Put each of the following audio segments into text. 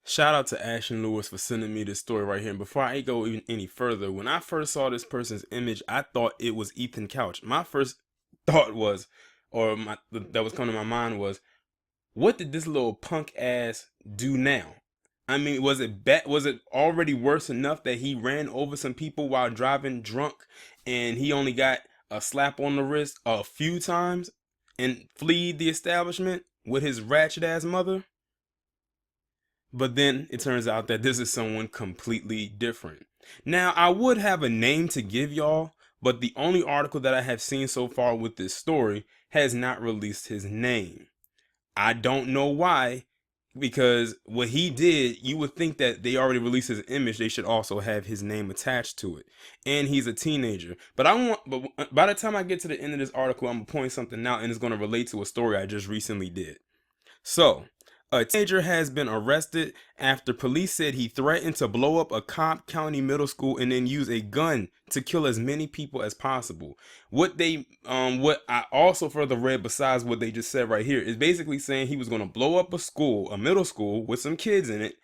Shout out to Ashton Lewis for sending me this story right here. And before I go even any further, when I first saw this person's image, I thought it was Ethan Couch. My first thought was, that was coming to my mind was, what did this little punk ass do now? I mean, was it already worse enough that he ran over some people while driving drunk and he only got a slap on the wrist a few times and fled the establishment with his ratchet ass mother? But then it turns out that this is someone completely different. Now, I would have a name to give y'all, but the only article that I have seen so far with this story has not released his name. I don't know why, because what he did, you would think that they already released his image, they should also have his name attached to it. And he's a teenager. But by the time I get to the end of this article, I'm gonna point something out and it's gonna relate to a story I just recently did. So, a teenager has been arrested after police said he threatened to blow up a Cobb County middle school and then use a gun to kill as many people as possible. What I also further read besides what they just said right here is basically saying he was going to blow up a school, a middle school with some kids in it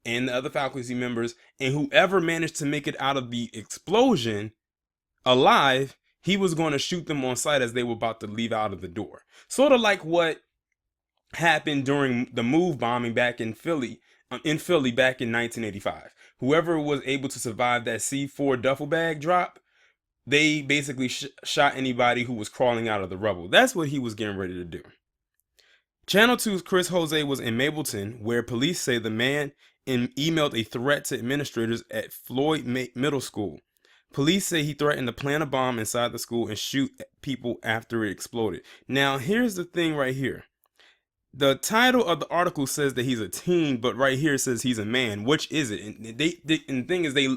and the other faculty members, and whoever managed to make it out of the explosion alive, he was going to shoot them on sight as they were about to leave out of the door. Sort of like what happened during the move bombing back in Philly back in 1985. Whoever was able to survive that C4 duffel bag drop, they basically shot anybody who was crawling out of the rubble. That's what he was getting ready to do. Channel 2's Chris Jose was in Mableton, where police say the man emailed a threat to administrators at Floyd Middle School. Police say he threatened to plant a bomb inside the school and shoot people after it exploded. Now, here's the thing right here. The title of the article says that he's a teen, but right here it says he's a man. Which is it? And and the thing is, they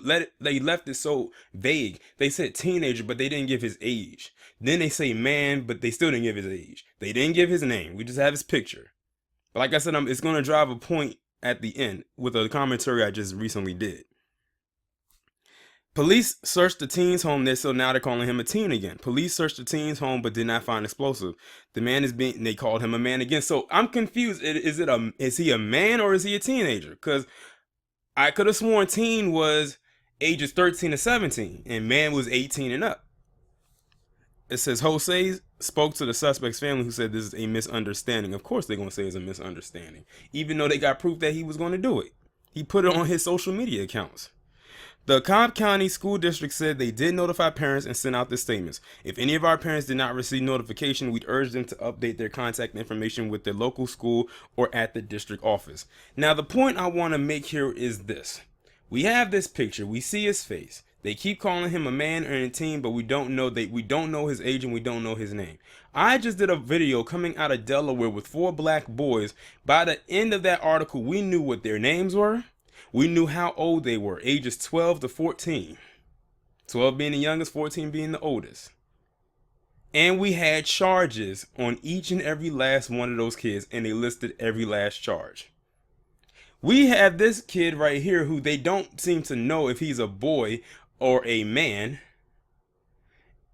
left it so vague. They said teenager, but they didn't give his age. Then they say man, but they still didn't give his age. They didn't give his name. We just have his picture. But like I said, it's going to drive a point at the end with a commentary I just recently did. Police searched the teen's home, so now they're calling him a teen again. Police searched the teen's home but did not find explosive. The man they called him a man again. So I'm confused. Is he a man or is he a teenager? Because I could have sworn teen was ages 13 to 17 and man was 18 and up. It says Jose spoke to the suspect's family, who said this is a misunderstanding. Of course they're going to say it's a misunderstanding, even though they got proof that he was going to do it. He put it on his social media accounts. The Cobb County School District said they did notify parents and sent out the statements. If any of our parents did not receive notification, we'd urge them to update their contact information with their local school or at the district office. Now, the point I want to make here is this. We have this picture. We see his face. They keep calling him a man or a teen, but we don't know his age and we don't know his name. I just did a video coming out of Delaware with 4 black boys. By the end of that article, we knew what their names were. We knew how old they were, ages 12 to 14. 12 being the youngest, 14 being the oldest. And we had charges on each and every last one of those kids, and they listed every last charge. We have this kid right here who they don't seem to know if he's a boy or a man.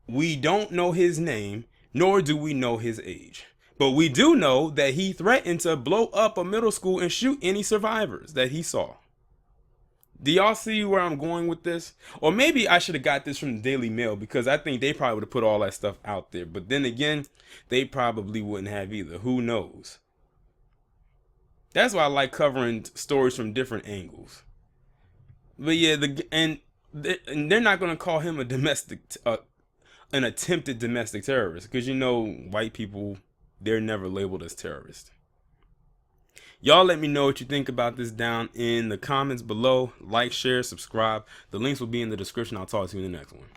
We don't know his name, nor do we know his age. But we do know that he threatened to blow up a middle school and shoot any survivors that he saw. Do y'all see where I'm going with this? Or maybe I should have got this from the Daily Mail, because I think they probably would have put all that stuff out there. But then again, they probably wouldn't have either. Who knows? That's why I like covering stories from different angles. But yeah, they're not going to call him an attempted domestic terrorist, because you know white people, they're never labeled as terrorists. Y'all let me know what you think about this down in the comments below. Like, share, subscribe. The links will be in the description. I'll talk to you in the next one.